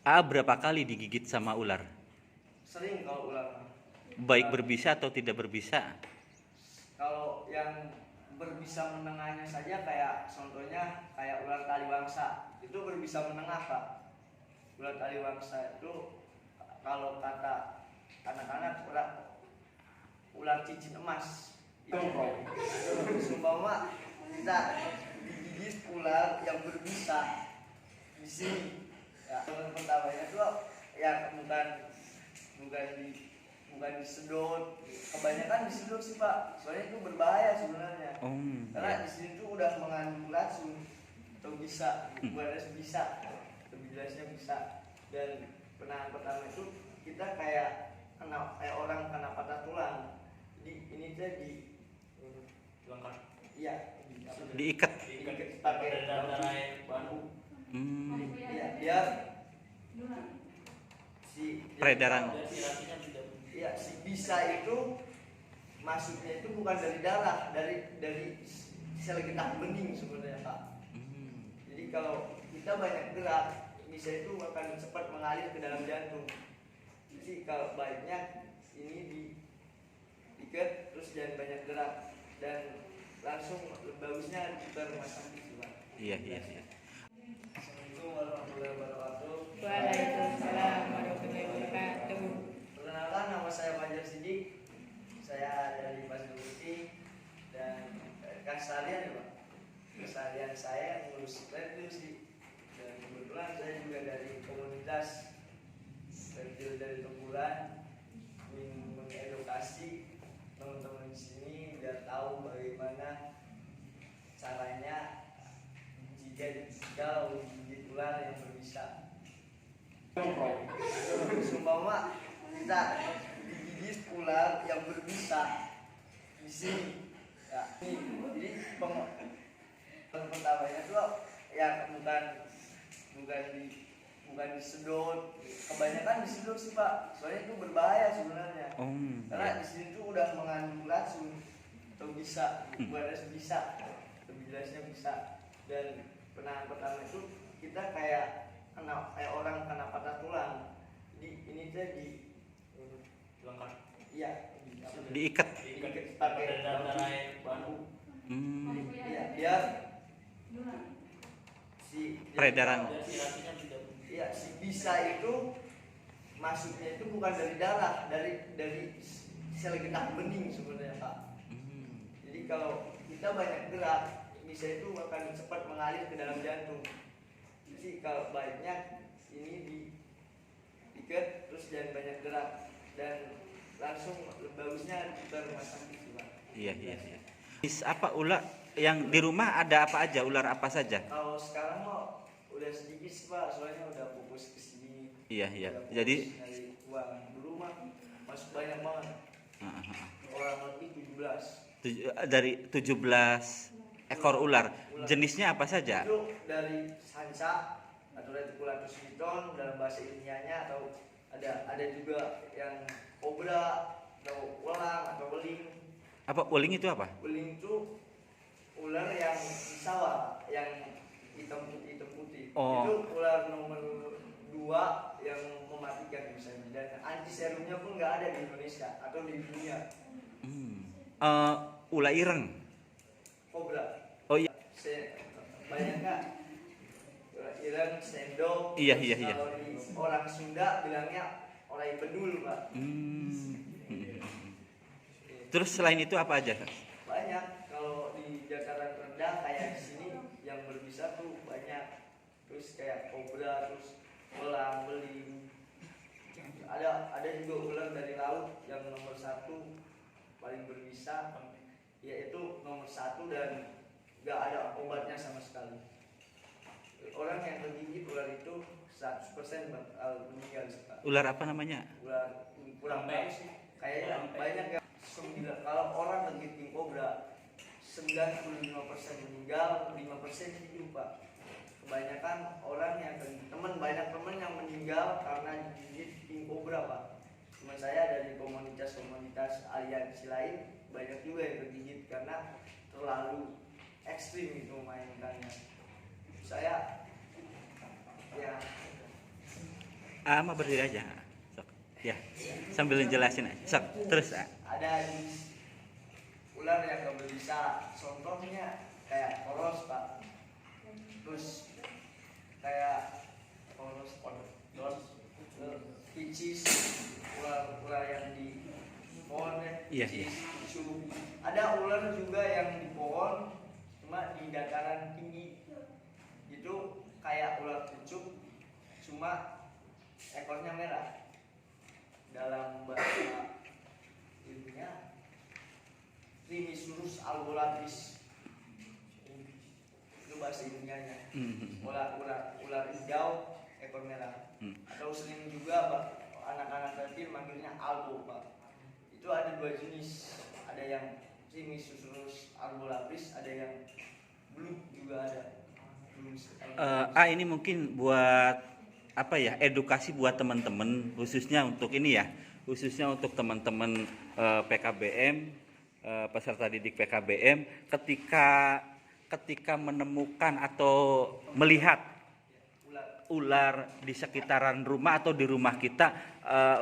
Berapa kali digigit sama ular? Sering kalau ular. Baik berbisa atau tidak berbisa? Kalau yang berbisa menengahnya saja, kayak contohnya kayak ular taliwangsa, itu berbisa menengah Pak. Ular taliwangsa itu kalau kata anak-anak ular cincin emas. Seumpama kita digigit ular yang berbisa di sini, ya, pertamanya itu ya bukan disedot. Kebanyakan disedot sih Pak, soalnya itu berbahaya sebenarnya. Karena di sini tuh udah mengandung racun atau bisa, bukan bisa, lebih jelasnya bisa. Dan penanganan pertama itu kita kayak orang kena patah tulang. Jadi ini tuh dilengkap. Iya, Diikat. pakai bambu. Iya, biar si Peredaran. Iya, si bisa itu masuknya itu bukan dari darah, dari sel getah bening sebenarnya Pak. Jadi kalau kita banyak gerak, bisa itu akan cepat mengalir ke dalam jantung. Jadi kalau baiknya ini diikat, terus jangan banyak gerak, dan langsung bagusnya ke rumah sakit Pak. Iya. Assalamualaikum warahmatullahi wabarakatuh. Waalaikumsalam warahmatullahi wabarakatuh. Perkenalkan, nama saya Fajar Sidik. Saya dari Pasir Putih, dan keseharian ya Pak. Keseharian saya mengurus reptil sih. Dan kebetulan saya juga dari komunitas reptil dari Teguran, mengedukasi teman-teman di sini biar tahu bagaimana caranya jika digigit ular yang berbisa. Seumpama kita digigit ular yang berbisa di sini, ya, jadi pertamanya itu ya bukan disedot. Kebanyakan disedot sih Pak, soalnya itu berbahaya sebenarnya. Karena di sini tuh udah mengandung racun atau bisa, bukan bisa, lebih jelasnya bisa. Dan penanganan pertama itu kita kayak orang kena patah tulang. Jadi ini tuh dilengkap. Iya, Diikat. pakai bambu. Iya, biar si Peredaran. Iya, si bisa itu masuknya itu bukan dari darah, dari sel getah bening sebenarnya Pak. Jadi kalau kita banyak gerak, bisa itu akan cepat mengalir ke dalam jantung. Jadi kalau baiknya ini diikat, terus jangan banyak gerak, dan langsung bagusnya ke rumah sakit Pak. Iya. Apa ular yang di rumah ada apa aja? Ular apa saja? Kalau sekarang mau udah sedikit sih Pak, soalnya udah fokus ke sini. Iya. Udah Jadi fokus nyari uang. Dulu mah masuk banyak banget. Orang lebih 17. dari 17 ekor ular. Jenisnya apa saja? Itu dari sanca atau Reticulatus piton dalam bahasa ilmiahnya, atau ada juga yang kobra atau welang atau weling. Apa weling itu apa? Weling itu ular yang di sawah, yang hitam putih. Itu ular nomor 2 yang mematikan misalnya, dan anti serumnya pun nggak ada di Indonesia atau di dunia. Ular ireng. Kobra. Oh iya. Banyak nggak? Ular ireng, sendok. Iya. Kalau di orang Sunda bilangnya orai bedul Pak. Terus selain itu apa aja? Banyak. Kalau di dataran rendah kayak di sini yang berbisa tuh banyak. Terus kayak kobra, terus welang, weling. Ada juga ular dari laut yang nomor 1 paling berbisa, yaitu nomor 1, dan nggak ada obatnya sama sekali. Orang yang tergigit ular itu 100% bakal meninggal. Ular apa namanya? Ular kurang tahu sih. Kayaknya banyak yang kalau orang tergigit king cobra 95% meninggal, 5% hidup Pak. Kebanyakan orang yang banyak teman yang meninggal karena digigit king cobra Pak. Teman saya dari komunitas aliansi lain banyak juga yang tergigit karena terlalu ekstrim itu mainannya. Saya ya Ama berdiri aja. Sok. Ya. Sambil jelasin aja. Sok, terus. Ada jenis ular yang gak berbisa, contohnya kayak polos pak, terus kayak polos, picis, ular yang di pohon ya, Iya, picis, kucu. Ada ular juga yang di pohon, cuma di dataran tinggi, itu kayak ular kucuk, cuma ekornya merah. Dalam bahasa ilmiahnya Trimisurus albularis, itu bahasa ilmiahnya. Ular hijau ekor merah. Atau sering juga pak, anak-anak kecil manggilnya albo pak. Itu ada dua jenis, ada yang Trimisurus albularis, ada yang blue juga ada. Ini mungkin buat apa ya, edukasi buat teman-teman, khususnya untuk ini ya, khususnya untuk teman-teman PKBM, peserta didik PKBM, ketika menemukan atau melihat ular di sekitaran rumah atau di rumah kita,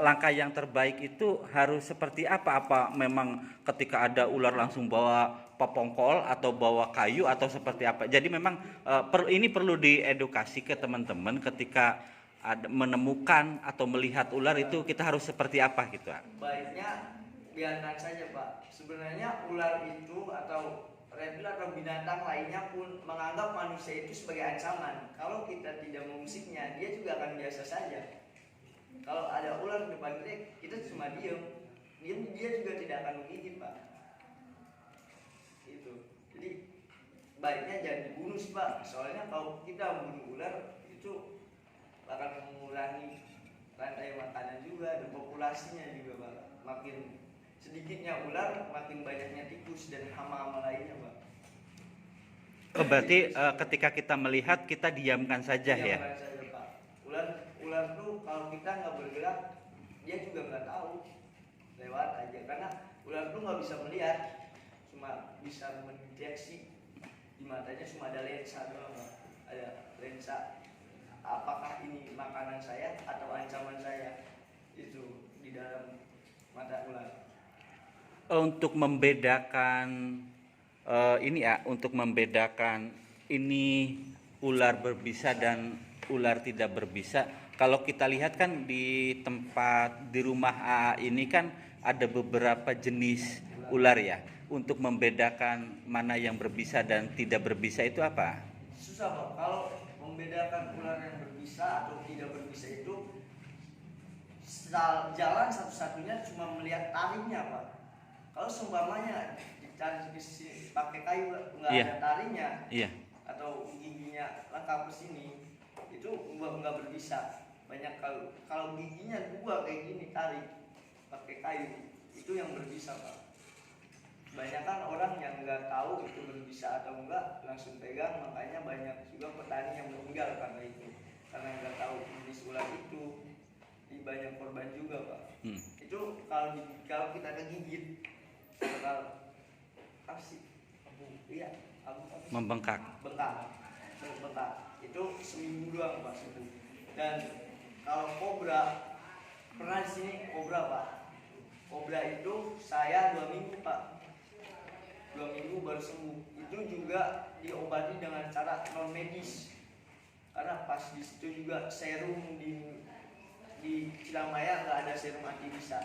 langkah yang terbaik itu harus seperti apa? Apa memang ketika ada ular langsung bawa popongkol atau bawa kayu atau seperti apa? Jadi memang ini perlu diedukasi ke teman-teman ketika menemukan atau melihat ular itu kita harus seperti apa gitu. Baiknya biarkan saja pak. Sebenarnya ular itu atau reptil atau binatang lainnya pun menganggap manusia itu sebagai ancaman. Kalau kita tidak mengusiknya, dia juga akan biasa saja. Kalau ada ular di depan kita cuma diam, dia juga tidak akan menggigit pak. Itu. Jadi baiknya jangan dibunuh sih pak. Soalnya kalau kita membunuh ular itu akan mengurangi rantai makanan juga dan populasinya juga pak. Makin sedikitnya ular, makin banyaknya tikus dan hama-hama lainnya pak. Berarti ketika kita melihat kita diamkan saja ya. Diamkan saja pak. Ular tuh kalau kita nggak bergerak, dia juga nggak tahu, lewat aja. Karena ular tuh nggak bisa melihat, cuma bisa mendeteksi. Di matanya cuma ada lensa doang pak. Ada lensa. Apakah ini makanan saya atau ancaman saya, itu di dalam mata ular. Untuk membedakan untuk membedakan ini ular berbisa dan ular tidak berbisa. Kalau kita lihat kan di tempat di rumah AA ini kan ada beberapa jenis ular ya. Untuk membedakan mana yang berbisa dan tidak berbisa itu apa? Susah pak. Kalau membedakan ular yang berbisa atau tidak berbisa itu jalan satu-satunya cuma melihat taringnya pak. Kalau seumpamanya dicari di sini pakai kayu nggak ada taringnya, atau giginya lengkap ke sini, itu nggak berbisa. Banyak kalau giginya dua kayak gini tarik pakai kayu, itu yang berbisa pak. Kebanyakan orang yang nggak tahu itu berbisa atau enggak langsung pegang, makanya banyak juga petani yang meninggal karena itu, karena nggak tahu jenis ular itu. Banyak korban juga pak. Itu kalau kita kegigit bakal membengkak. Bengkak. Itu seminggu doang pak sembuh. Dan kalau kobra, pernah di sini kobra pak. Kobra itu saya 2 minggu pak. 2 minggu baru sembuh. Itu juga diobati dengan cara non medis. Karena pas di situ juga serum di Cilamaya nggak ada serum anti bisa.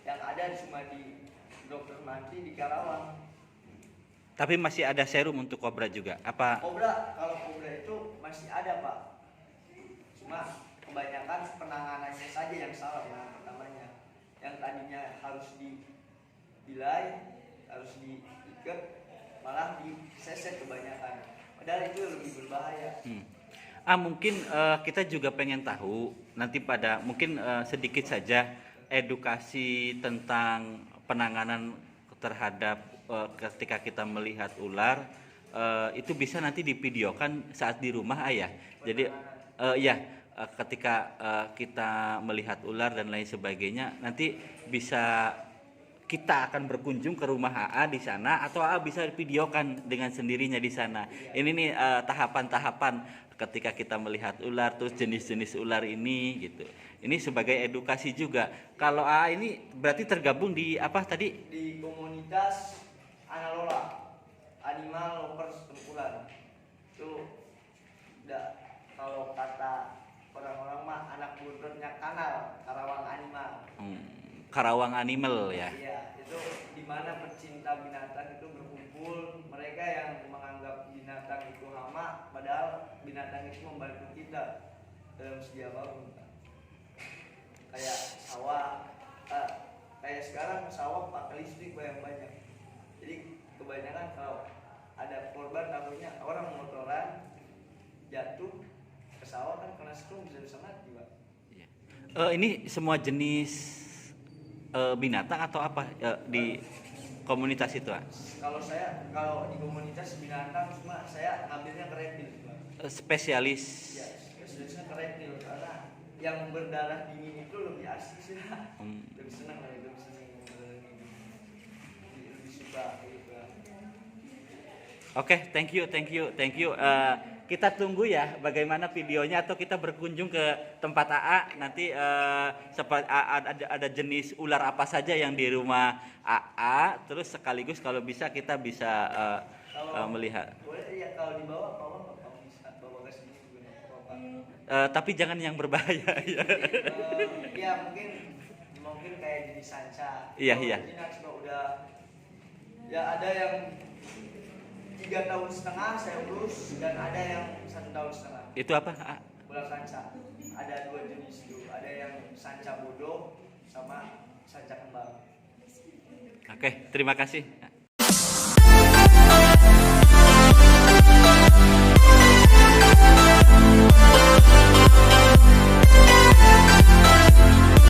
Yang ada cuma di Dokter Manti di Karawang. Tapi masih ada serum untuk kobra juga? Apa? Kalau kobra itu masih ada pak. Cuma kebanyakan penanganannya saja yang salah yang pertamanya. Yang tadinya harus dibilai, harus diikat, malah diseset kebanyakan. Padahal itu lebih berbahaya. Mungkin kita juga pengen tahu nanti mungkin sedikit saja edukasi tentang penanganan terhadap ketika kita melihat ular, itu bisa nanti divideokan saat di rumah ayah. Jadi ketika kita melihat ular dan lain sebagainya, nanti bisa kita akan berkunjung ke rumah AA di sana, atau AA bisa videokan dengan sendirinya di sana. Ini nih tahapan-tahapan ketika kita melihat ular, terus jenis-jenis ular ini gitu. Ini sebagai edukasi juga. Kalau AA ini berarti tergabung di apa tadi? Di komunitas Analola, Animal Lovers Tengkulan. Itu kalau kata orang-orang mah anak buntutnya kanal, Karawang Animal. Karawang Animal ya. Iya, itu di mana pecinta binatang itu berkumpul. Mereka yang menganggap binatang itu hama, padahal binatang itu membantu kita dalam sedia bangun. Kayak sawah, kayak sekarang sawah pakai listrik banyak. Jadi kebanyakan kalau ada korban takutnya orang motoran jatuh ke sawah kan kena setrum bisa mati, Pak. Ini semua jenis binatang atau apa di komunitas itu? Kalau di komunitas binatang cuma saya ngambilnya ke reptil, Pak. Spesialis. Ya, spesialisnya ke reptil karena yang berdarah dingin itu lebih asik sih. Lebih senang lah itu, lebih suka gitu. Oke, thank you. Kita tunggu ya bagaimana videonya, atau kita berkunjung ke tempat AA nanti ada jenis ular apa saja yang di rumah AA, terus sekaligus kalau bisa kita bisa melihat. Boleh ya, kalau dibawa Bapak bisa bawa ke sini juga nggak apa-apa. Tapi jangan yang berbahaya ya. Ya mungkin kayak jenis sanca. Iya. Jinak juga udah ya, ada yang 3,5 tahun saya urus, dan ada yang 1,5 tahun. Itu apa? Ular sanca. Ada 2 jenis tuh. Ada yang sanca bodoh sama sanca kembang. Oke, terima kasih.